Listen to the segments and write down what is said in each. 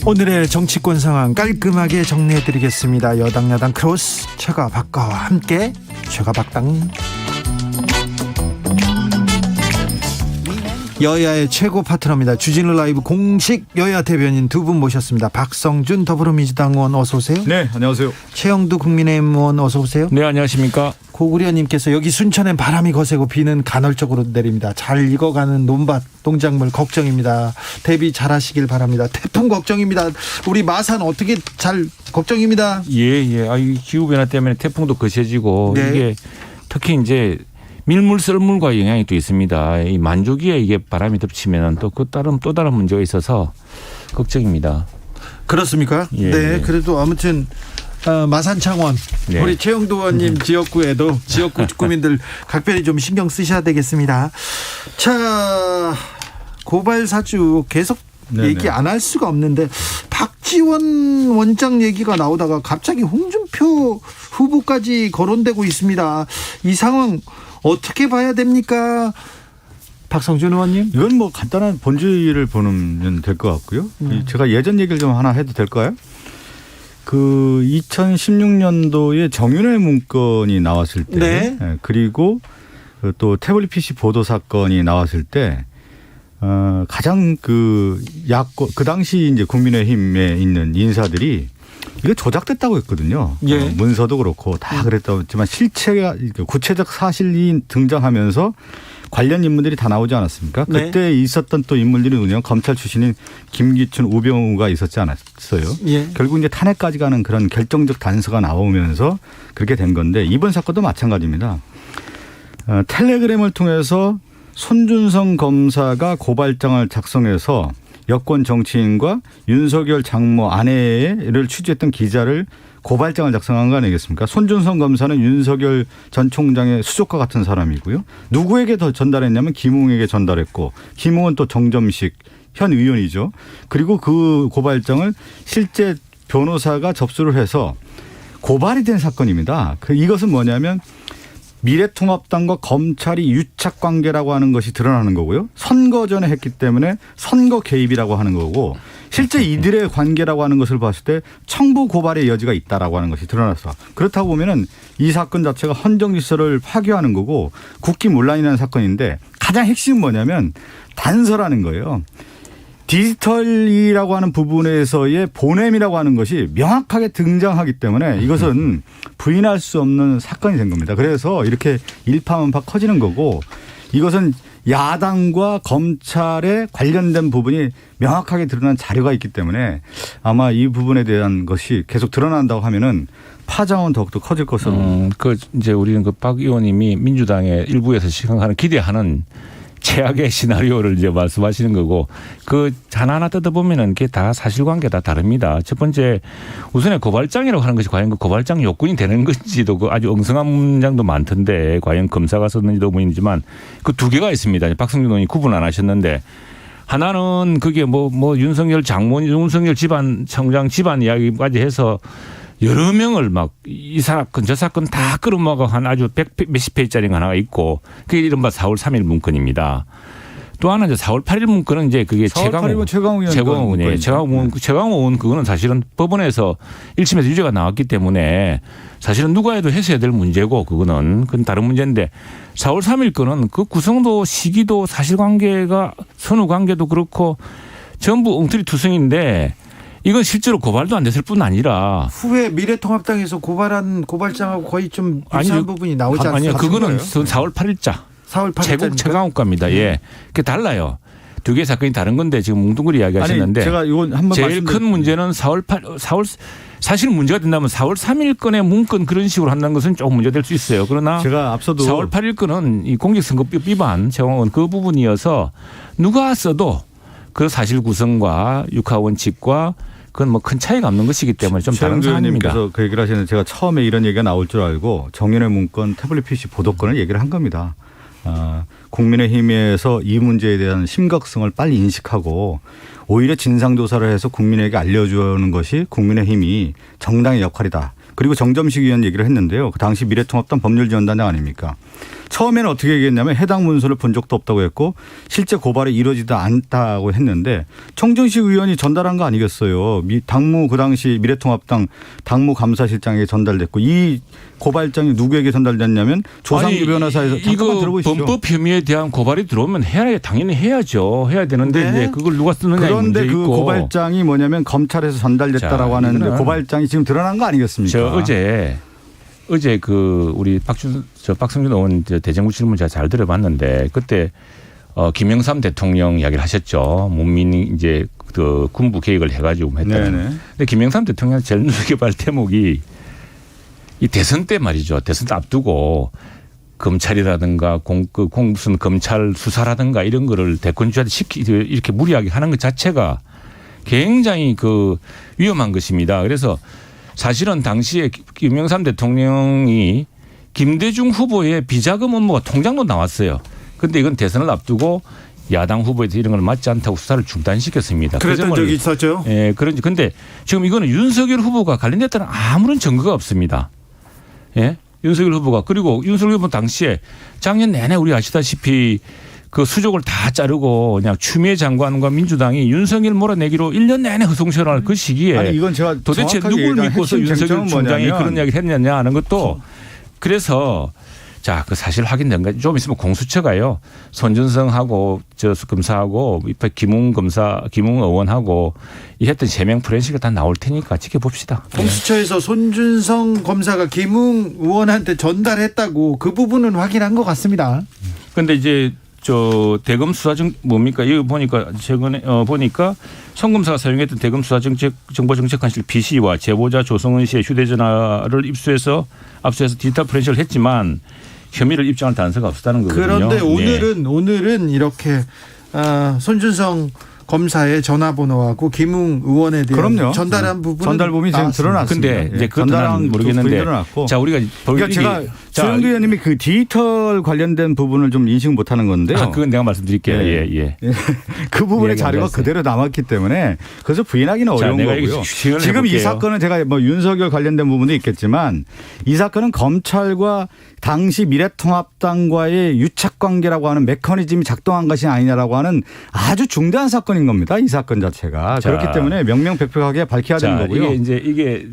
오늘의 정치권 상황 깔끔하게 정리해드리겠습니다. 여당 야당 크로스 최가박과와 함께 최가박당. 여야의 최고 파트너입니다. 주진우 라이브 공식 여야 대변인 두 분 모셨습니다. 박성준 더불어민주당 의원 어서 오세요. 네, 안녕하세요. 최영두 국민의힘 의원 어서 오세요. 네, 안녕하십니까. 고구려님께서 여기 순천엔 바람이 거세고 비는 간헐적으로 내립니다. 잘 익어가는 논밭 농작물 걱정입니다. 대비 잘하시길 바랍니다. 태풍 걱정입니다. 우리 마산 어떻게 잘 걱정입니다. 예. 이 기후 변화 때문에 태풍도 거세지고 네. 이게 특히 이제 밀물 썰물과 영향이 또 있습니다. 이 만조기에 이게 바람이 덮치면 또 또 다른 문제가 있어서 걱정입니다. 그렇습니까? 예. 네. 그래도 아무튼 마산 창원 네. 우리 최영도 의원님 지역구에도 지역구 주민들 각별히 좀 신경 쓰셔야 되겠습니다. 자, 고발 사주 계속 네네. 얘기 안 할 수가 없는데 박지원 원장 얘기가 나오다가 갑자기 홍준표 후보까지 거론되고 있습니다. 이 상황 어떻게 봐야 됩니까? 박성준 의원님. 이건 뭐 간단한 본질을 보면 될 것 같고요. 제가 예전 얘기를 좀 하나 해도 될까요? 그 2016년도에 정윤회 문건이 나왔을 때, 네. 그리고 또 태블릿 PC 보도 사건이 나왔을 때, 가장 그 야권 그 당시 이제 국민의힘에 있는 인사들이 이거 조작됐다고 했거든요. 예. 문서도 그렇고 다 그랬다고 했지만 실체가 구체적 사실이 등장하면서 관련 인물들이 다 나오지 않았습니까? 네. 그때 있었던 또 인물들이 누구냐? 검찰 출신인 김기춘, 우병우가 있었지 않았어요. 예. 결국 이제 탄핵까지 가는 그런 결정적 단서가 나오면서 그렇게 된 건데 이번 사건도 마찬가지입니다. 텔레그램을 통해서 손준성 검사가 고발장을 작성해서 여권 정치인과 윤석열 장모 아내를 취재했던 기자를 고발장을 작성한 거 아니겠습니까? 손준성 검사는 윤석열 전 총장의 수족과 같은 사람이고요. 누구에게 더 전달했냐면 김웅에게 전달했고 김웅은 또 정점식 현 의원이죠. 그리고 그 고발장을 실제 변호사가 접수를 해서 고발이 된 사건입니다. 이것은 뭐냐면 미래통합당과 검찰이 유착관계라고 하는 것이 드러나는 거고요. 선거 전에 했기 때문에 선거 개입이라고 하는 거고 실제 이들의 관계라고 하는 것을 봤을 때 청부 고발의 여지가 있다라고 하는 것이 드러났어. 그렇다고 보면은 이 사건 자체가 헌정질서를 파괴하는 거고 국기문란이라는 사건인데 가장 핵심은 뭐냐면 단서라는 거예요. 디지털이라고 하는 부분에서의 보냄이라고 하는 것이 명확하게 등장하기 때문에 이것은 부인할 수 없는 사건이 된 겁니다. 그래서 이렇게 일파만파 커지는 거고 이것은 야당과 검찰에 관련된 부분이 명확하게 드러난 자료가 있기 때문에 아마 이 부분에 대한 것이 계속 드러난다고 하면은 파장은 더욱더 커질 것으로. 이제 우리는 그 박 의원님이 민주당의 일부에서 시각하는 기대하는 최악의 시나리오를 이제 말씀하시는 거고 그 하나하나 뜯어보면은 그게 다 사실관계 다 다릅니다. 첫 번째 우선에 고발장이라고 하는 것이 과연 그 고발장 요건이 되는 건지도 그 아주 엉성한 문장도 많던데 과연 검사가 썼는지도 의문이지만 그 두 개가 있습니다. 박성준 의원이 구분 안 하셨는데 하나는 그게 뭐 윤석열 장모님, 윤석열 집안 청장 집안 이야기까지 해서 여러 명을 막 이 사건 저 사건 다 끌어모아가 한 아주 몇십 페이지짜리가 하나가 있고 그게 이른바 4월 3일 문건입니다. 또 하나 이제 4월 8일 문건은 이제 그게 최강욱 의원이에요. 최강욱 의원 그거는 사실은 법원에서 1심에서 유죄가 나왔기 때문에 사실은 누가 해도 했어야 될 문제고 그건 다른 문제인데 4월 3일 거는 그 구성도 시기도 사실관계가 선후관계도 그렇고 전부 엉터리투성인데 이건 실제로 고발도 안 됐을 뿐 아니라 후에 미래통합당에서 고발한 고발장하고 거의 좀 비슷한 부분이 나오지 않습니까? 아니요. 그거는 4월 8일자. 4월 8일자. 최강욱과입니다. 예. 그게 달라요. 두 개의 사건이 다른 건데 지금 뭉뚱그리 이야기하셨는데 제가 이건 한번 제일 큰 문제는 4월 사실 문제가 된다면 4월 3일 건의 문건 그런 식으로 한다는 것은 조금 문제될 수 있어요. 그러나 제가 앞서도 4월 8일 건은 이 공직선거법 위반 최강욱은 그 부분이어서 누가 써도 그 사실 구성과 육하 원칙과 그건 뭐 큰 차이가 없는 것이기 때문에 좀 다른 상황입니다. 최영두 의원님께서 그 얘기를 하시는데 제가 처음에 이런 얘기가 나올 줄 알고 정윤회 문건 태블릿 PC 보도권을 얘기를 한 겁니다. 국민의힘에서 이 문제에 대한 심각성을 빨리 인식하고 오히려 진상조사를 해서 국민에게 알려주는 것이 국민의힘이 정당의 역할이다. 그리고 정점식 의원 얘기를 했는데요. 그 당시 미래통합당 법률지원단장 아닙니까? 처음에는 어떻게 얘기했냐면 해당 문서를 본 적도 없다고 했고 실제 고발이 이루어지지 않다고 했는데 청정식 의원이 전달한 거 아니겠어요. 당무 그 당시 미래통합당 당무 감사실장에게 전달됐고 이 고발장이 누구에게 전달됐냐면 조상규 변호사에서 잠깐만 들어보시죠. 범법 혐의에 대한 고발이 들어오면 당연히 해야죠. 해야 되는데 네. 이제 그걸 누가 쓰느냐의 문제 그런데 있고. 그 고발장이 뭐냐면 검찰에서 전달됐다라고 하는데 고발장이 지금 드러난 거 아니겠습니까? 어제 그 우리 박성준 의원 대정부 질문 제가 잘 들어봤는데 그때 김영삼 대통령 이야기를 하셨죠. 문민이 이제 그 군부 개혁을 해가지고 했다는. 근데 김영삼 대통령 제일 눈여겨볼 대목이 이 대선 때 말이죠. 대선 때 앞두고 검찰이라든가 무슨 검찰 수사라든가 이런 거를 대권주의한테 이렇게 무리하게 하는 것 자체가 굉장히 그 위험한 것입니다. 그래서 사실은 당시에 김영삼 대통령이 김대중 후보의 비자금 업무가 통장도 나왔어요. 그런데 이건 대선을 앞두고 야당 후보에 이런 걸 맞지 않다고 수사를 중단시켰습니다. 그랬던 적이 있었죠. 예, 그런데 지금 이거는 윤석열 후보가 관련됐다는 아무런 증거가 없습니다. 예, 윤석열 후보가 그리고 윤석열 후보 당시에 작년 내내 우리 아시다시피 그 수족을 다 자르고 그냥 추미애 장관과 민주당이 윤석열 몰아내기로 1년 내내 허송세월할 그 시기에 아니 이건 제가 도대체 누굴 믿고서 윤석열 총장이 그런 이야기를 했느냐 하는 것도 그래서 자, 그 사실 확인된 거 좀 있으면 공수처가요. 손준성하고 검사하고 김웅 의원하고 이 했던 세명 프렌시가 다 나올 테니까 지켜봅시다. 공수처에서 손준성 검사가 김웅 의원한테 전달했다고 그 부분은 확인한 것 같습니다. 그런데 이제 대검 수사정 뭡니까? 이거 보니까 최근에 보니까 송 검사가 사용했던 대검 수사정보정책관실 BC와 제보자 조성은 씨의 휴대전화를 압수해서 디지털 포렌식을 했지만 혐의를 입증할 단서가 없었다는 거거든요. 그런데 오늘은 이렇게 손준성 검사의 전화번호하고 김웅 의원에 대한 그럼요. 전달한 부분은 전달범이 지금 드러났습니다. 근데 이제 그것은 모르겠는데 자 우리가 그러니까 제가 최영두 의원님이 그 디지털 관련된 부분을 좀 인식 못하는 건데요. 그건 내가 말씀드릴게요. 예. 그 부분의 자료가 그대로 남았기 때문에 그래서 부인하기는 어려운 거고요. 지금 이 사건은 제가 뭐 윤석열 관련된 부분도 있겠지만 이 사건은 검찰과 당시 미래통합당과의 유착관계라고 하는 메커니즘이 작동한 것이 아니냐라고 하는 아주 중대한 사건인 겁니다. 이 사건 자체가. 그렇기 때문에 명명백백하게 밝혀야 되는 거고요. 이게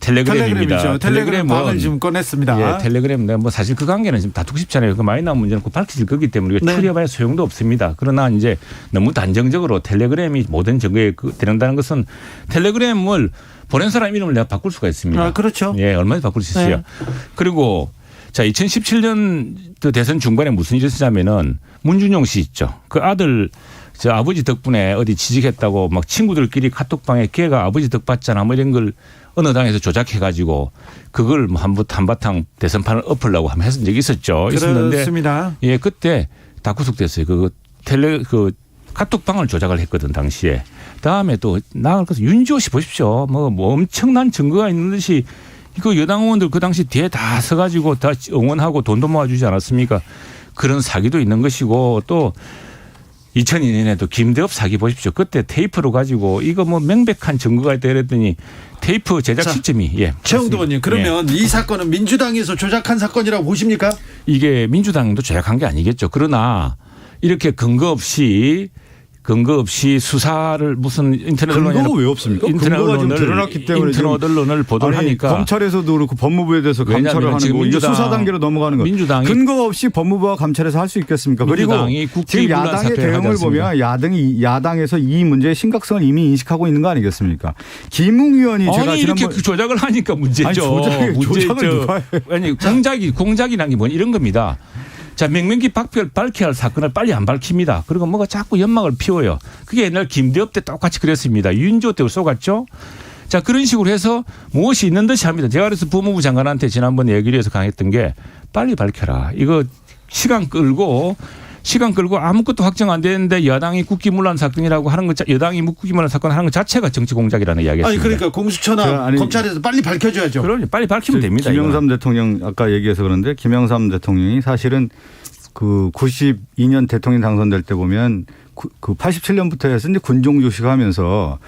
텔레그램입니다. 텔레그램 방을 지금 꺼냈습니다. 예, 텔레그램 뭐 사실 그 관계는 지금 다투고 싶잖아요. 그 많이 나온 문제는 꼭 밝혀질 거기 때문에 우리가 추리해봐야 소용도 없습니다. 그러나 이제 너무 단정적으로 텔레그램이 모든 증거에 된다는 것은 텔레그램을 보낸 사람 이름을 내가 바꿀 수가 있습니다. 그렇죠. 예, 얼마든지 바꿀 수 있어요. 그리고 자 2017년 대선 중반에 무슨 일이 있었냐면은 문준용 씨 있죠. 그 아들 아버지 덕분에 어디 취직했다고 막 친구들끼리 카톡방에 걔가 아버지 덕 받잖아 뭐 이런 걸 어느 당에서 조작해가지고 그걸 뭐 한바탕 대선판을 엎으려고 하면 했던 적이 있었죠. 그렇습니다. 예, 그때 다 구속됐어요. 그 카톡방을 조작을 했거든 당시에. 다음에 또 나갈 것은 윤지호 씨 보십시오. 뭐 엄청난 증거가 있는 듯이 그 여당 의원들 그 당시 뒤에 다 서가지고 다 응원하고 돈도 모아주지 않았습니까? 그런 사기도 있는 것이고 또 2002년에도 김대엽 사기 보십시오. 그때 테이프로 가지고 이거 뭐 명백한 증거가 있다 그랬더니 테이프 제작 시점이 최영도 의원님 그러면 이 사건은 민주당에서 조작한 사건이라고 보십니까? 이게 민주당도 조작한 게 아니겠죠. 그러나 이렇게 근거 없이 수사를 무슨 인터넷 언론이 근거가 왜 없습니까? 근거가 좀 드러났기 때문에 인터넷 언론을 보도를 하니까 검찰에서도 그렇고 법무부에 대해서 감찰을 하는 거 이제 수사 단계로 넘어가는 거. 민주당이 근거가 없이 법무부와 감찰에서 할 수 있겠습니까? 그리고 지금 야당의 대응을 보면 야당에서 이 문제의 심각성을 이미 인식하고 있는 거 아니겠습니까? 김웅 의원이 제가 이렇게 조작을 하니까 문제죠. 조작을 누가 해요? 아니 공작이라는 게 뭐냐 이런 겁니다. 자, 명명히 밝혀야 할 사건을 빨리 안 밝힙니다. 그리고 뭐가 자꾸 연막을 피워요. 그게 옛날 김대엽 때 똑같이 그랬습니다. 윤지호 때 쏘갔죠. 자, 그런 식으로 해서 무엇이 있는 듯이 합니다. 제가 그래서 법무부 장관한테 지난번 얘기를 해서 강했던 게 빨리 밝혀라. 이거 시간 끌고 아무것도 확정 안 되는데 여당이 국기문란 사건이라고 하는 것, 여당이 국기문란 사건 하는 것 자체가 정치 공작이라는 이야기였습니다. 아니 그러니까 공수처나 검찰에서 빨리 밝혀줘야죠. 그럼요. 빨리 밝히면 됩니다. 김영삼 대통령 아까 얘기해서 그런데 김영삼 대통령이 사실은 그 92년 대통령 당선될 때 보면 그 87년부터 해서 이제 군종조식 하면서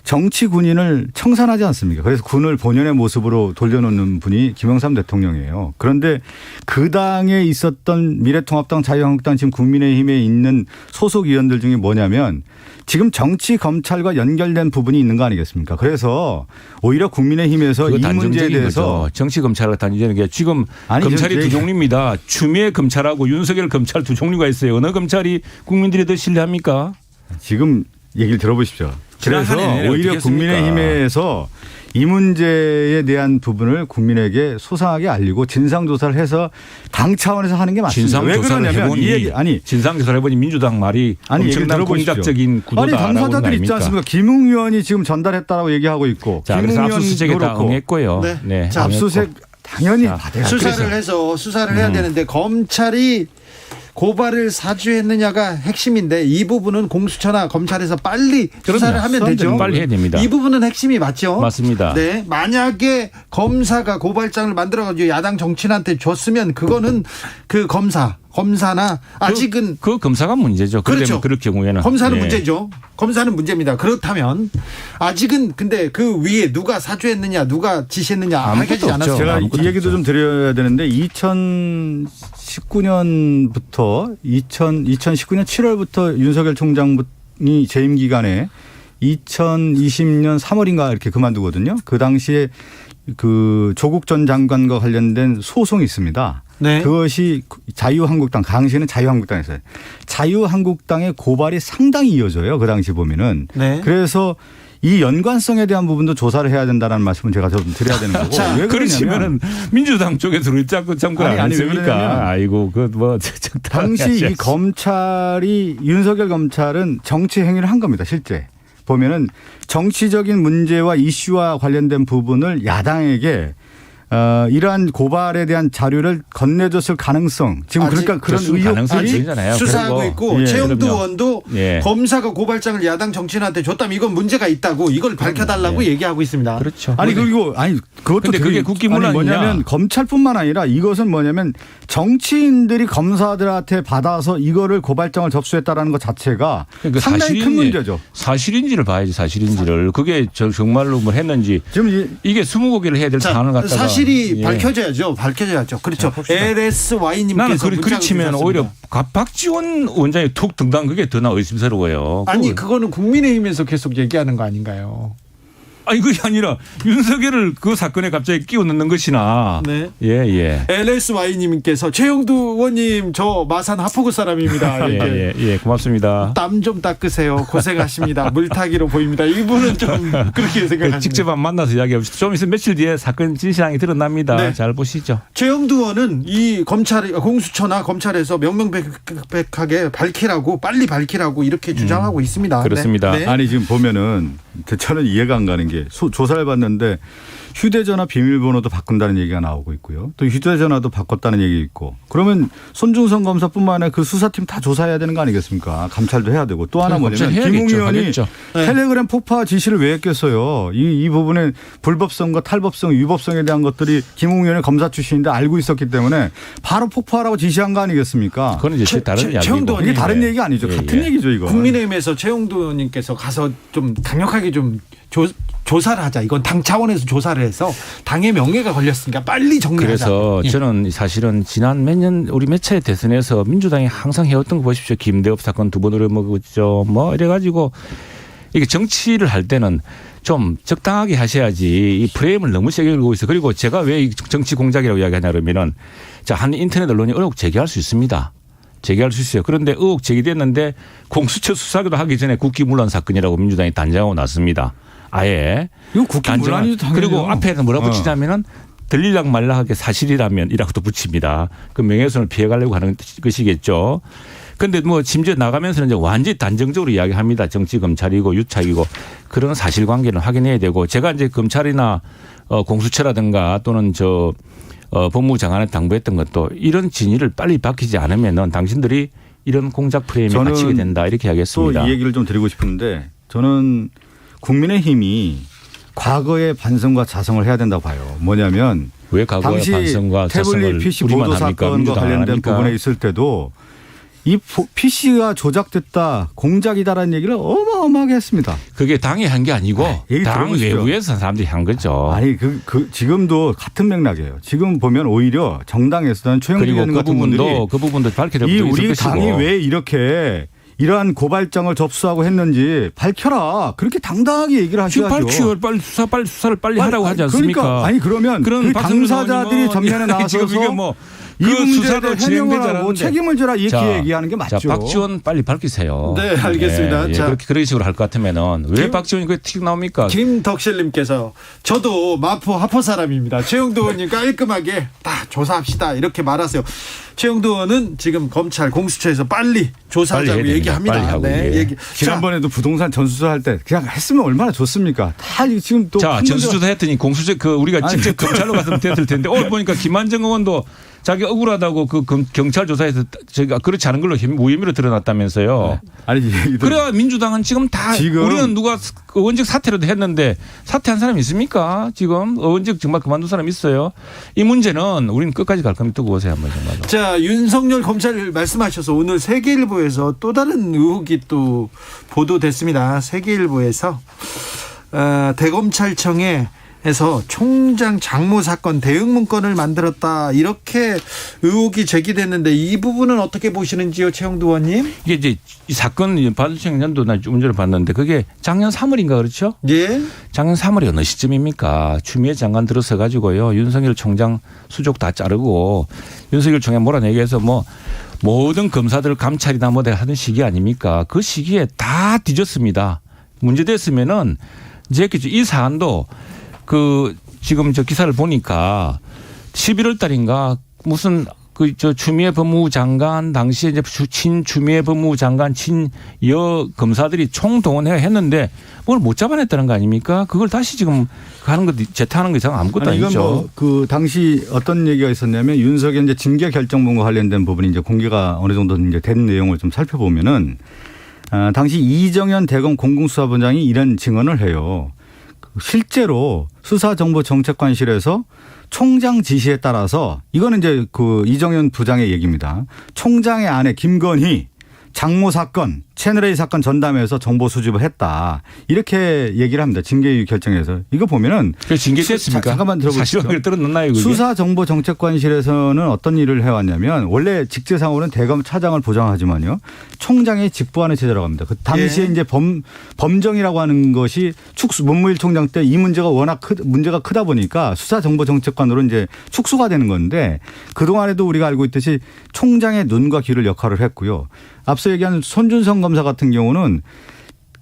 정치 군인을 청산하지 않습니까? 그래서 군을 본연의 모습으로 돌려놓는 분이 김영삼 대통령이에요. 그런데 그 당에 있었던 미래통합당, 자유한국당, 지금 국민의힘에 있는 소속 의원들 중에 뭐냐면 지금 정치 검찰과 연결된 부분이 있는 거 아니겠습니까? 그래서 오히려 국민의힘에서 이 문제에 대해서 정치 검찰과 단정되는 게 지금 아니, 검찰이 두 종류입니다. 추미애 검찰하고 윤석열 검찰 두 종류가 있어요. 어느 검찰이 국민들이 더 신뢰합니까? 지금 얘기를 들어보십시오. 그래서 오히려 국민의힘에서 이 문제에 대한 부분을 국민에게 소상하게 알리고 진상조사를 해서 당 차원에서 하는 게 맞습니다. 왜 그러냐면 이 얘기 진상조사를 해보니 민주당 말이 엄청난 공작적인 구도다. 아니 당사자들 있지 않습니까? 김웅 의원이 지금 전달했다라고 얘기하고 있고. 자, 그래서 압수수색에 다 응했고요. 네. 네, 자, 압수수색 당연히 받아야 수사를 해서 수사를 해야 되는데 검찰이 고발을 사주했느냐가 핵심인데 이 부분은 공수처나 검찰에서 빨리 수사를 하면 되죠. 빨리 해야 됩니다. 이 부분은 핵심이 맞죠. 맞습니다. 네, 만약에 검사가 고발장을 만들어가지고 야당 정치인한테 줬으면 그거는 그 검사나 아직은 그 검사가 문제죠. 그렇죠. 그럴 경우에는 검사는 네. 문제죠. 검사는 문제입니다. 그렇다면 아직은 근데 그 위에 누가 사주했느냐, 누가 지시했느냐 밝혀지지 않았어요. 제가 이 얘기도 좀 드려야 되는데 2019년부터 2019년 7월부터 윤석열 총장이 재임 기간에 2020년 3월인가 이렇게 그만두거든요. 그 당시에 그 조국 전 장관과 관련된 소송이 있습니다. 네. 그것이 자유한국당, 당시에는 자유한국당에서요. 자유한국당의 고발이 상당히 이어져요. 그 당시 보면은. 네. 그래서 이 연관성에 대한 부분도 조사를 해야 된다는 말씀을 제가 좀 드려야 되는 거고. 자, 왜 그러시면은 민주당 쪽에서 우리 자꾸 정권 안 했습니까? 아이고 그 당시 이 검찰이 윤석열 검찰은 정치 행위를 한 겁니다. 실제. 보면은 정치적인 문제와 이슈와 관련된 부분을 야당에게 이러한 고발에 대한 자료를 건네줬을 가능성 지금 그러니까 그런 의혹들이 수사하고 있고 최영두 그럼요. 의원도 검사가 고발장을 야당 정치인한테 줬다면 이건 문제가 있다고 이걸 밝혀달라고 얘기하고 있습니다. 그렇죠. 아니 그리고 그것도 근데 그게 국기문란이냐? 뭐냐면 검찰뿐만 아니라 이것은 뭐냐면 정치인들이 검사들한테 받아서 이거를 고발장을 접수했다라는 것 자체가 그러니까 상당히 큰 문제죠. 사실인지를 봐야지 사실인지를 그게 정말로 뭐 했는지 지금 이게 20개를 해야 될 사안을 갖다가 사실이 밝혀져야죠. 그렇죠. LSY님께서 나는 그리 치면 오히려 박지원 원장이 툭 등단 그게 더 의심스러워요. 아니 그거는 국민의힘에서 계속 얘기하는 거 아닌가요? 아니 그게 아니라 윤석열을 그 사건에 갑자기 끼워 넣는 것이나. 네. 예. LSY님께서 최영두 의원님 저 마산 하포구 사람입니다. 예, 고맙습니다. 땀 좀 닦으세요. 고생하십니다. 물타기로 보입니다. 이분은 좀 그렇게 생각하십니다. 직접 만나서 이야기해봅시다. 좀 있으면 며칠 뒤에 사건 진실이 드러납니다. 네. 잘 보시죠. 최영두 의원은 이 공수처나 검찰에서 명명백백하게 빨리 밝히라고 이렇게 주장하고 있습니다. 그렇습니다. 네. 아니 지금 보면은 저는 이해가 안 가는 게 조사를 받는데 휴대전화 비밀번호도 바꾼다는 얘기가 나오고 있고요. 또 휴대전화도 바꿨다는 얘기 있고 그러면 손중성 검사뿐만 아니라 그 수사팀 다 조사해야 되는 거 아니겠습니까? 감찰도 해야 되고 또 하나 뭐냐면 김웅 의원이 텔레그램 폭파 지시를 왜 했겠어요? 이 부분에 불법성과 탈법성, 위법성에 대한 것들이 김웅 의원이 검사 출신인데 알고 있었기 때문에 바로 폭파하라고 지시한 거 아니겠습니까? 그건 이제 다른 이야기고. 이게 다른 얘기가 아니죠. 같은 얘기죠 이거. 국민의힘에서 최영두 의원님께서 가서 좀 강력하게 좀 조사를 하자. 이건 당 차원에서 조사를 해서 당의 명예가 걸렸으니까 빨리 정리하자. 그래서 저는 사실은 지난 몇 차례 대선에서 민주당이 항상 해왔던 거 보십시오. 김대업 사건 2번으로 먹었죠. 뭐 이래가지고 이게 정치를 할 때는 좀 적당하게 하셔야지 이 프레임을 너무 세게 걸고 있어. 그리고 제가 왜 이 정치 공작이라고 이야기하냐 그러면은 한 인터넷 언론이 의혹 제기할 수 있습니다. 제기할 수 있어요. 그런데 의혹 제기됐는데 공수처 수사도 하기 전에 국기문란 사건이라고 민주당이 단정하고 났습니다. 아예. 이거 국기문란이죠. 그리고 앞에는 뭐라 붙이냐면은 들릴락 말락하게 사실이라면 이라고도 붙입니다. 그 명예훼손을 피해가려고 하는 것이겠죠. 그런데 뭐 심지어 나가면서는 이제 완전히 단정적으로 이야기합니다. 정치 검찰이고 유착이고 그런 사실관계는 확인해야 되고 제가 이제 검찰이나 공수처라든가 또는 법무부 장관에 당부했던 것도 이런 진위를 빨리 밝히지 않으면은 당신들이 이런 공작 프레임에 갇히게 된다 이렇게 이야기했습니다. 또 이 얘기를 좀 드리고 싶은데 저는 국민의힘이 과거의 반성과 자성을 해야 된다고 봐요. 뭐냐면 왜 과거의 반성과 자성을 태블릿 PC 우리만 보도 합니까? 사건과 관련된 부분에 있을 때도 이 PC가 조작됐다, 공작이다라는 얘기를 어마어마하게 했습니다. 그게 당이 한 게 아니고 얘기 당 들어보십시오. 외부에서 사람들이 한 거죠. 아니 지금도 같은 맥락이에요. 지금 보면 오히려 정당에서는 최영두 그리고 의원 같은 분들이 그 부분도 밝혀질 이 것이고. 우리 당이 왜 이렇게 이러한 고발장을 접수하고 했는지 밝혀라. 그렇게 당당하게 얘기를 지금 하셔야죠. 빨리 수사를 빨리 하라고 하지 않습니까? 그러니까 아니 그러면 그 당사자들이 전면에 나서서 지금 이게 뭐 이 그 문제에 수사도 진행되지 해명을 하고 않았는데. 책임을 져라 이렇게 얘기하는 게 맞죠. 자, 박지원 빨리 밝히세요. 네, 알겠습니다. 예, 자. 그렇게 그런 식으로 할 것 같으면은 왜 박지원이 그게 튀고 나옵니까? 김덕실님께서 저도 마포 하포 사람입니다. 최영두 의원님 깔끔하게 다 조사합시다 이렇게 말하세요. 최영두 의원은 지금 검찰 공수처에서 빨리 조사하자고 빨리 해야 얘기합니다. 됩니다. 빨리 하고, 네, 예. 얘기. 지난번에도 부동산 전수조사할 때 그냥 했으면 얼마나 좋습니까? 다 지금 또 자, 전수조사 했더니 공수처 우리가 직접 검찰로 갔으면 됐을 텐데 오늘 보니까 김한정 의원도 자기 억울하다고 그 경찰 조사에서 제가 그렇지 않은 걸로 무혐의로 드러났다면서요. 아니 그래야 민주당은 지금 다 지금 우리는 누가 의원직 사퇴라도 했는데 사퇴한 사람 있습니까? 지금 의원직 정말 그만둔 사람 있어요. 이 문제는 우리는 끝까지 갈 겁니다. 두고 보세요 한번 정말로. 자, 윤석열 검찰 말씀하셔서 오늘 세계일보에서 또 다른 의혹이 또 보도됐습니다. 세계일보에서 대검찰청에서 총장 장모 사건 대응 문건을 만들었다 이렇게 의혹이 제기됐는데 이 부분은 어떻게 보시는지요, 최영두 의원님? 이게 이제 이 사건 바둑청년도 나 문제를 봤는데 그게 작년 3월인가 그렇죠? 예. 작년 3월이 어느 시점입니까? 추미애 장관 들어서 가지고요. 윤석열 총장 수족 다 자르고 윤석열 총장 몰아내기 위해서 뭐 모든 검사들 감찰이나 뭐 하던 시기 아닙니까? 그 시기에 다 뒤졌습니다. 문제됐으면은 이제 이 사안도 그 지금 저 기사를 보니까 11월 달인가 무슨 그 저 추미애 법무부 장관 당시에 이제 추미애 법무부 장관 친여 검사들이 총동원해 했는데 뭘 못 잡아냈다는 거 아닙니까? 그걸 다시 지금 하는 거 재타하는 거 이상 아무것도 아니, 이건 아니죠. 뭐 그 당시 어떤 얘기가 있었냐면 윤석열 이제 징계 결정문과 관련된 부분이 이제 공개가 어느 정도 이제 된 내용을 좀 살펴보면은 당시 이정현 대검 공공수사본장이 이런 증언을 해요. 실제로 수사정보정책관실에서 총장 지시에 따라서 이거는 이제 그 이정현 부장의 얘기입니다. 총장의 아내 김건희 장모 사건, 채널A 사건 전담해서 정보 수집을 했다. 이렇게 얘기를 합니다. 징계 결정에서. 이거 보면은. 그 징계됐습니까? 잠깐만 들어보시죠. 사실관계를 떨어놨나요? 수사정보정책관실에서는 어떤 일을 해왔냐면 원래 직제상으로는 대검 차장을 보장하지만요. 총장의 직부하는 체제라고 합니다. 그 당시에 이제 범정이라고 하는 것이 문무일 총장 때 이 문제가 워낙 문제가 크다 보니까 수사정보정책관으로 이제 축소가 되는 건데 그동안에도 우리가 알고 있듯이 총장의 눈과 귀를 역할을 했고요. 앞서 얘기한 손준성 검사 같은 경우는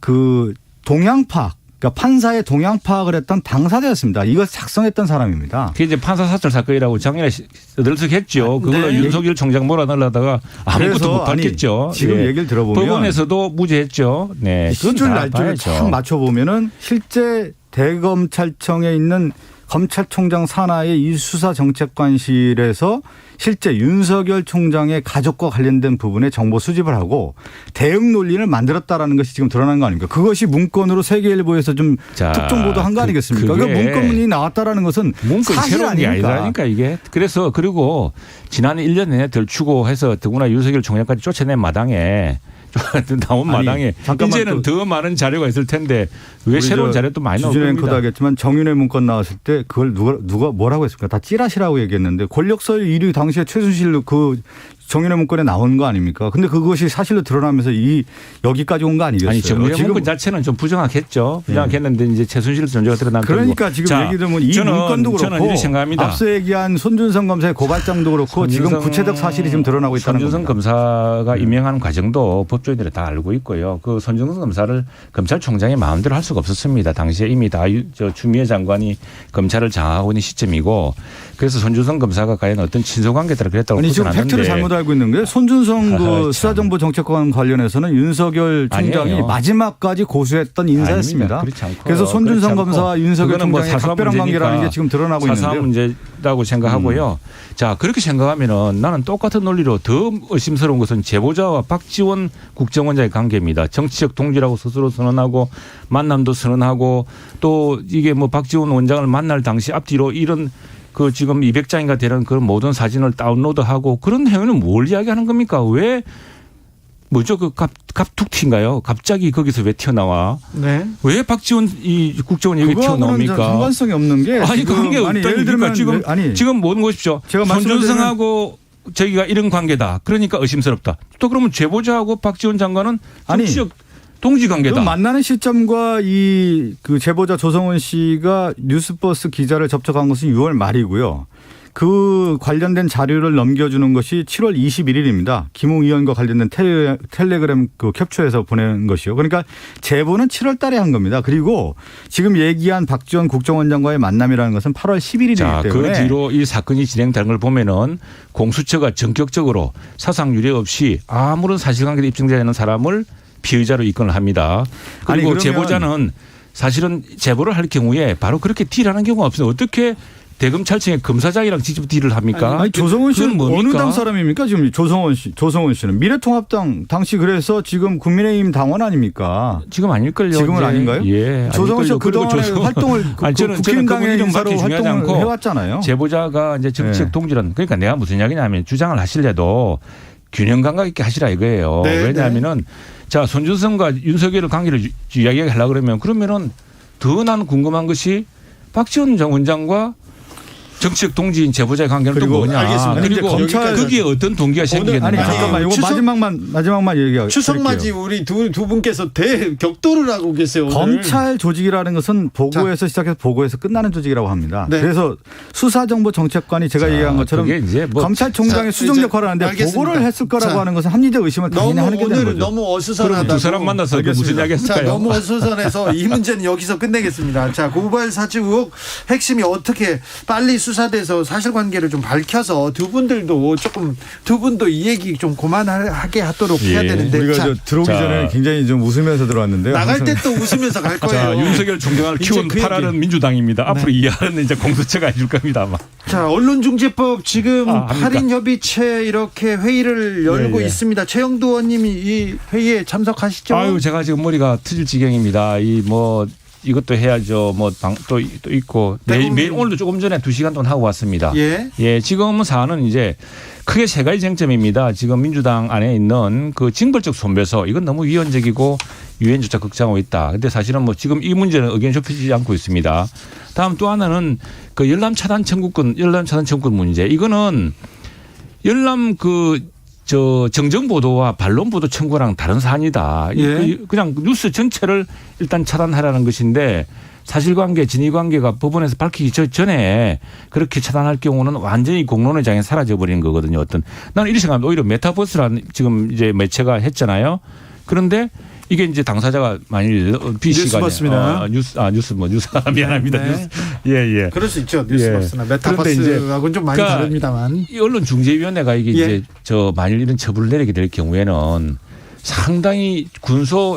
그 동향 파악, 그러니까 판사의 동향 파악을 했던 당사자였습니다. 이걸 작성했던 사람입니다. 그게 이제 판사 사찰 사건이라고 작년에 들썩했죠. 그걸로 네. 윤석열 총장 몰아넣으려다가 아무것도 못 밝혔죠. 지금 예. 얘기를 들어보면 법원에서도 무죄했죠. 네. 끝줄 날줄을 쫙 맞춰보면은 실제 대검찰청에 있는 검찰총장 산하의 이 수사정책관실에서 실제 윤석열 총장의 가족과 관련된 부분에 정보 수집을 하고 대응 논리를 만들었다라는 것이 지금 드러난 거 아닙니까? 그것이 문건으로 세계일보에서 좀 특종 보도한 거 아니겠습니까? 그 문건이 나왔다라는 것은 사실 새로운 게 아닙니까? 아니라니까 이게. 그래서 그리고 지난해 1년 내내 덜추고 해서 더구나 윤석열 총장까지 쫓아낸 마당에 나온 마당에 이제는 더 많은 자료가 있을 텐데 왜 새로운 자료도 많이 나올 겁니다. 주진앵커도 하겠지만 정윤회 문건 나왔을 때 그걸 누가 뭐라고 했습니까? 다 찌라시라고 얘기했는데 권력서열 1위 당시에 최순실 그 정윤회 문건에 나온 거 아닙니까? 근데 그것이 사실로 드러나면서 여기까지 온 거 아니겠어요? 아니 정윤회 문건 자체는 좀 부정확했죠. 부정확했는데 이제 최순실 존재가 드러난 거고. 그러니까 지금 얘기 들으면 이 문건도 그렇고 저는 이렇게 생각합니다. 앞서 얘기한 손준성 검사의 고발장도 그렇고 지금 구체적 사실이 지금 드러나고 있다는 겁니다. 손준성 검사가 임명하는 과정도 법조인들이 다 알고 있고요. 그 손준성 검사를 검찰총장이 마음대로 할 수가 없었습니다. 당시에 이미 다 추미애 장관이 검찰을 장악하고 있는 시점이고 그래서 손준성 검사가 과연 어떤 친소관계들을 그랬다고 아니 지금 않는데. 팩트를 잘못 알고 있는 게 손준성 그 수사정보정책관 관련해서는 윤석열 총장이 아니에요. 마지막까지 고수했던 인사였습니다. 그렇지 않고 그래서 손준성 검사와 윤석열 총장의 각별한 관계라는 게 지금 드러나고 사소한 있는데요. 문제라고 생각하고요. 자 그렇게 생각하면은 나는 똑같은 논리로 더 의심스러운 것은 제보자와 박지원 국정원장의 관계입니다. 정치적 동지라고 스스로 선언하고 만남도 선언하고 또 이게 뭐 박지원 원장을 만날 당시 앞뒤로 이런 그 지금 200장인가 되는 그런 모든 사진을 다운로드하고 그런 행위는 뭘 이야기하는 겁니까? 왜 뭐죠? 그 갑툭튀인가요? 갑자기 거기서 왜 튀어나와? 네. 왜 박지원 이 국정원 여기 그거하고는 튀어나옵니까? 상관성이 없는 게 아니 지금, 관계 아니, 예를 없다니까 들면 지금 아니 지금 뭐는 보십시오. 제가 손준성하고 저희가 이런 관계다. 그러니까 의심스럽다. 또 그러면 제보자하고 박지원 장관은 아니, 정치적 동지 관계다. 만나는 시점과 이 그 제보자 조성은 씨가 뉴스버스 기자를 접촉한 것은 6월 말이고요. 그 관련된 자료를 넘겨주는 것이 7월 21일입니다. 김웅 의원과 관련된 텔레그램 그 캡처해서 보낸 것이요. 그러니까 제보는 7월 달에 한 겁니다. 그리고 지금 얘기한 박지원 국정원장과의 만남이라는 것은 8월 11일이기 자, 때문에. 그 뒤로 이 사건이 진행되는 걸 보면은 공수처가 전격적으로 사상 유례 없이 아무런 사실관계도 입증되지 않은 사람을 피의자로 입건을 합니다. 그리고 아니, 제보자는 사실은 제보를 할 경우에 바로 그렇게 딜하는 경우가 없어요. 어떻게 대검찰청의 검사장이랑 직접 딜을 합니까? 아니 조성은 씨는 그건 뭡니까? 어느 당 사람입니까? 지금 조성은 씨는 미래통합당 당시 그래서 지금 국민의힘 당원 아닙니까? 지금 아닐걸요. 지금은 이제. 아닌가요? 예. 조성은 씨가 그동안에 활동을 아니, 저는 국힘당의 그분 이름 인사로 밝히 중요하지 활동을 않고 해왔잖아요. 제보자가 이제 정치적 네. 동지란 그러니까 내가 무슨 이야기냐면 주장을 하실래도 균형 감각 있게 하시라 이거예요. 네, 왜냐하면은 자 손준성과 윤석열의 관계를 이야기하려고 그러면은 더 나는 궁금한 것이 박지원 원장과 정치적 동지인 제보자의 관계는 또 그리고 뭐냐. 알겠습니다. 그리고 검찰 거기에 어떤 동기가 아니 생기겠느냐. 잠깐만 이거 마지막만 얘기하고 추석맞이 우리 두 분께서 대격돌을 하고 계세요. 오늘. 검찰 조직이라는 것은 보고에서 시작해서 보고에서 끝나는 조직이라고 합니다. 네. 그래서 수사정보정책관이 제가 얘기한 것처럼 그게 이제 뭐 검찰총장의 자, 수정 이제 역할을 하는데 알겠습니다. 보고를 했을 거라고 자, 하는 것은 합리적 의심을 당연히 너무 하게 되는 오늘 거죠. 너무 어수선하다고. 두 사람 만나서 그 무슨 이야기 자, 했을까요? 너무 어수선해서 이 문제는 여기서 끝내겠습니다. 자, 고발 사주 의혹 핵심이 어떻게 빨리 수사돼서 사실관계를 좀 밝혀서 두 분도 이 얘기 좀 그만하게 하도록 해야 예. 되는데. 우리가 자, 들어오기 자. 전에 굉장히 좀 웃으면서 들어왔는데요. 나갈 항상 때 또 웃으면서 갈 거예요. 자, 윤석열 총장을 이제 키운 그 얘기. 파라는 민주당입니다. 앞으로 이하는 이제 공수처가 해줄 겁니다 아마. 자, 언론중재법 지금 합니까? 8인 협의체 이렇게 회의를 열고 예, 예. 있습니다. 최영두 의원님이 이 회의에 참석하시죠? 아유, 제가 지금 머리가 터질 지경입니다. 이것도 해야죠. 뭐 또 있고 매일 오늘도 조금 전에 2시간 동안 하고 왔습니다. 예. 지금 사안은 이제 크게 세 가지 쟁점입니다. 지금 민주당 안에 있는 그 징벌적 손배소 이건 너무 위헌적이고 유엔조차 걱정하고 있다. 근데 사실은 뭐 지금 이 문제는 의견 좁혀지지 않고 있습니다. 다음 또 하나는 그 열람 차단 청구권 문제. 이거는 열람 정정 보도와 반론 보도 청구랑 다른 사안이다. 예. 그냥 뉴스 전체를 일단 차단하라는 것인데 사실관계, 진위관계가 법원에서 밝히기 전에 그렇게 차단할 경우는 완전히 공론의 장에 사라져 버리는 거거든요. 나는 이렇게 생각합니다. 오히려 메타버스라는 지금 이제 매체가 했잖아요. 그런데 이게 이제 당사자가 만일 B씨가 뉴스버스입니다. 뉴스 미안합니다. 네. 예. 그럴 수 있죠. 뉴스버스나 메타버스하고는 좀 많이 그러니까 다릅니다만. 이 언론중재위원회가 이게 예. 이제 만일 이런 처분을 내리게 될 경우에는 상당히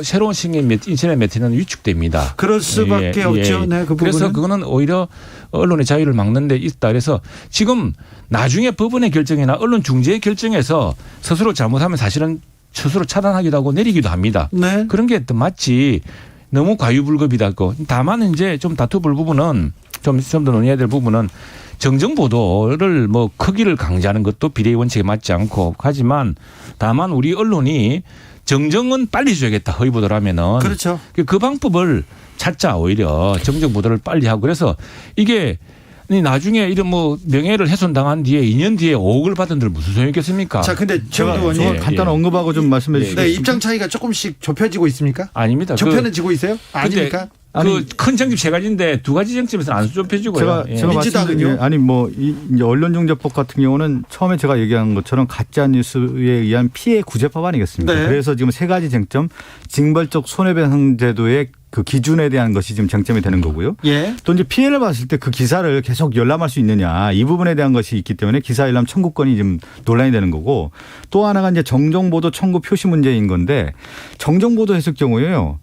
새로운 신경 인터넷 매체는 위축됩니다. 그럴 수밖에 없죠. 네, 그 그래서 부분은. 그거는 오히려 언론의 자유를 막는 데 있다. 그래서 지금 나중에 법원의 결정이나 언론 중재의 결정에서 스스로 잘못하면 사실은 스스로 차단하기도 하고 내리기도 합니다. 네. 그런 게 또 마치 너무 과유불급이다고. 다만 이제 좀 다투볼 부분은 좀 더 논의해야 될 부분은 정정 보도를 뭐 크기를 강조하는 것도 비례 원칙에 맞지 않고 하지만 다만 우리 언론이 정정은 빨리 줘야겠다. 허위 보도를 하면은. 그렇죠. 그 방법을 찾자 오히려 정정 보도를 빨리 하고 그래서 이게 나중에 이런 뭐 명예를 훼손당한 뒤에 2년 뒤에 5억을 받은 들 무슨 소용이 있겠습니까? 자, 근데 최영두 의원님. 간단 언급하고 좀 말씀해 주시죠. 네, 입장 차이가 조금씩 좁혀지고 있습니까? 아닙니다. 좁혀지고 있어요? 아닙니까? 그 큰 쟁점 세 가지인데 두 가지 쟁점에서는 안 좁혀지고요. 제가 민주당은요? 아니 뭐 이제 언론중재법 같은 경우는 처음에 제가 얘기한 것처럼 가짜 뉴스에 의한 피해 구제법 아니겠습니까? 네. 그래서 지금 세 가지 쟁점, 징벌적 손해배상 제도의 그 기준에 대한 것이 지금 쟁점이 되는 거고요. 예. 또 이제 피해를 봤을 때 그 기사를 계속 열람할 수 있느냐 이 부분에 대한 것이 있기 때문에 기사 열람 청구권이 지금 논란이 되는 거고 또 하나가 이제 정정보도 청구 표시 문제인 건데 정정보도 했을 경우에요.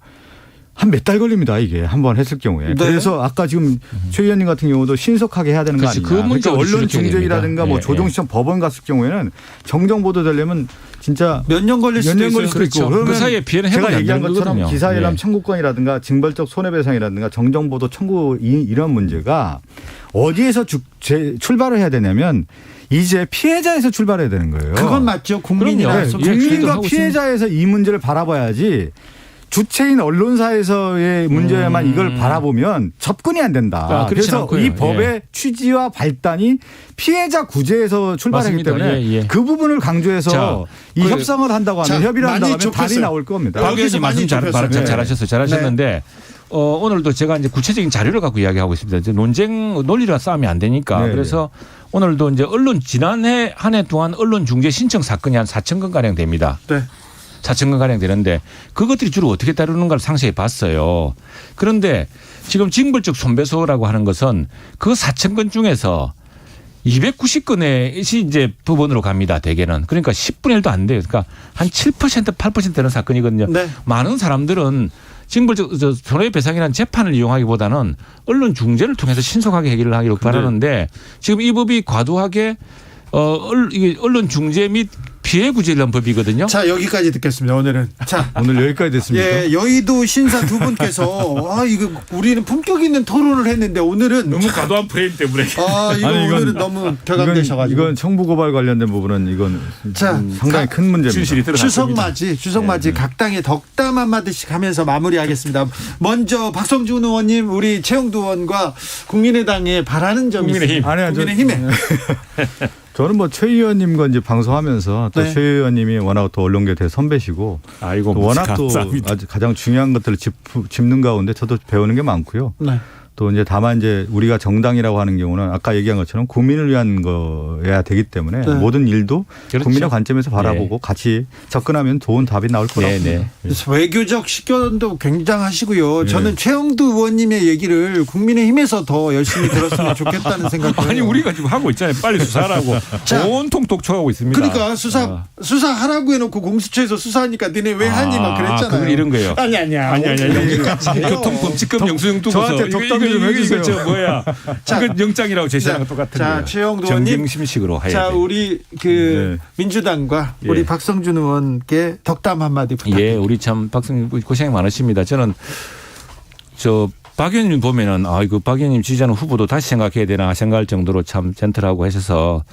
한 몇 달 걸립니다. 이게 한번 했을 경우에. 네. 그래서 아까 지금 최 의원님 같은 경우도 신속하게 해야 되는 거 그렇지. 아니냐. 그 문제가 그러니까 언론 지적해야 중재이라든가 뭐 됩니다. 조정시청 법원 갔을 경우에는 정정보도 되려면 진짜 몇 년 걸릴 수도 있어요. 그렇죠. 그러면 그 사이에 피해는 제가 해결이 안 얘기한 되는 것처럼 거거든요. 기사열람 예. 청구권이라든가 징벌적 손해배상이라든가 정정보도 청구 이런 문제가 어디에서 출발을 해야 되냐면 이제 피해자에서 출발해야 되는 거예요. 그건 맞죠. 국민이나 그럼요. 소셜 국민과 하고 피해자에서 이 문제를 바라봐야지 주체인 언론사에서의 문제만 이걸 바라보면 접근이 안 된다. 그렇지 그래서 않고요. 이 법의 취지와 발단이 피해자 구제에서 출발하기 맞습니다. 때문에 예, 예. 그 부분을 강조해서 자, 이 협상을 한다고 하면 협의를 많이 한다고 하면 좁혔어요. 답이 나올 겁니다. 박 여기서 의원님 많이 말씀 좁혔어요. 잘하셨어요. 잘하셨는데 오늘도 제가 이제 구체적인 자료를 갖고 이야기하고 있습니다. 이제 논리라 싸움이 안 되니까. 네, 그래서 오늘도 이제 지난해 한 해 동안 언론 중재 신청 사건이 한 4천 건 가량 됩니다. 네. 4천 건 가량 되는데 그것들이 주로 어떻게 다루는가를 상세히 봤어요. 그런데 지금 징벌적 손배소라고 하는 것은 그 4천 건 중에서 290건의 이제 법원으로 갑니다. 대개는. 그러니까 10분의 1도 안 돼요. 그러니까 한 7% 8% 되는 사건이거든요. 네. 많은 사람들은 징벌적 손해배상이라는 재판을 이용하기보다는 언론 중재를 통해서 신속하게 해결을 하기를 바라는데 지금 이 법이 과도하게 이게 언론 중재 및 피해 구제를 위한 법이거든요. 자, 여기까지 듣겠습니다. 오늘은. 자, 오늘 여기까지 됐습니다. 예, 여의도 신사 두 분께서 이거 우리는 품격 있는 토론을 했는데 오늘은 너무 과도한 프레임 때문에. 이거 아니, 이건- 오늘은 너무 격앙되셔가지고. 이건 청부 고발 관련된 부분은 이건 자, 상당히 큰 문제입니다. 진실이 드러났습니다. 추석 맞이 각 당의 덕담 한마디씩 하면서 마무리하겠습니다. 먼저 박성준 의원님, 우리 최영두 의원과 국민의당에 바라는 점이 국민의힘. 있습니다. 아니요, 국민의힘에. 저는 뭐 최 의원님과 이제 방송하면서 또 네. 최 의원님이 워낙 또 언론계 대선배시고 아이고 또 워낙 또 감사합니다. 아주 가장 중요한 것들을 짚는 가운데 저도 배우는 게 많고요. 네. 또 이제 다만 이제 우리가 정당이라고 하는 경우는 아까 얘기한 것처럼 국민을 위한 거여야 되기 때문에 네. 모든 일도 그렇죠. 국민의 관점에서 바라보고 같이 접근하면 좋은 답이 나올 거라고 네, 봅니다. 그래서 외교적 식견도 굉장하시고요. 네. 저는 최영두 의원님의 얘기를 국민의힘에서 더 열심히 들었으면 좋겠다는 생각이 아니 우리가 지금 하고 있잖아요. 빨리 수사하라고 자, 온통 독촉하고 있습니다. 그러니까 수사하라고 해놓고 공수처에서 수사하니까 니네 왜 하니 막 그랬잖아요. 그건 이런 거예요. 아니야. 아니. 여기까지예요. 교통범칙금 영수증 두고서 저한테 덕담 좀 해주세요. 이거 뭐야? 이거 영장이라고 제시하는 거 똑같은 자, 거예요. 최영두 의원님. 정경심식으로 해야 자, 돼. 우리 네. 민주당과 예. 우리 박성준 의원께 덕담 한마디 부탁드립니다. 예, 우리 참 박성준 고생이 많으십니다. 저는 박 의원님 보면은 이거 박 의원님 지지하는 후보도 다시 생각해야 되나 생각할 정도로 참 젠틀하고 하셔서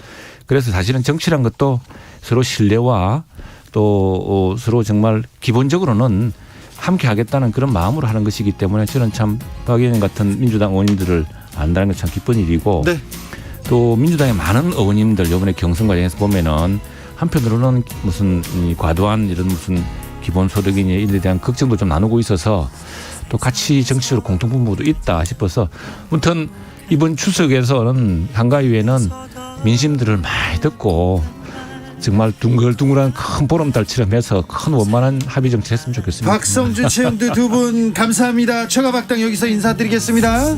그래서 사실은 정치란 것도 서로 신뢰와 또 서로 정말 기본적으로는 함께 하겠다는 그런 마음으로 하는 것이기 때문에 저는 참 박 의원님 같은 민주당 의원님들을 안다는 건 참 기쁜 일이고 네. 또 민주당의 많은 의원님들 이번에 경선 과정에서 보면은 한편으로는 무슨 이 과도한 이런 무슨 기본소득이니 이에 대한 걱정도 좀 나누고 있어서 또 같이 정치적으로 공통분모도 있다 싶어서 아무튼 이번 추석에서는 한가위에는 민심들을 많이 듣고 정말 둥글둥글한 큰 보름달처럼 해서 큰 원만한 합의 정치 했으면 좋겠습니다. 박성준, 최영두 두 분 감사합니다. 최가박당 여기서 인사드리겠습니다.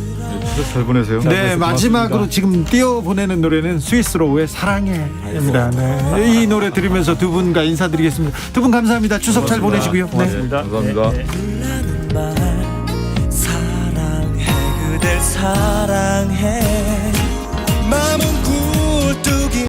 잘 보내세요. 네, 마지막으로 지금 띄워보내는 노래는 스위스로우의 사랑해입니다. 네, 이 노래 들으면서 두 분과 인사드리겠습니다. 두 분 감사합니다. 추석 잘 보내시고요. 네. 고맙습니다. 감사합니다. 사랑해 그댈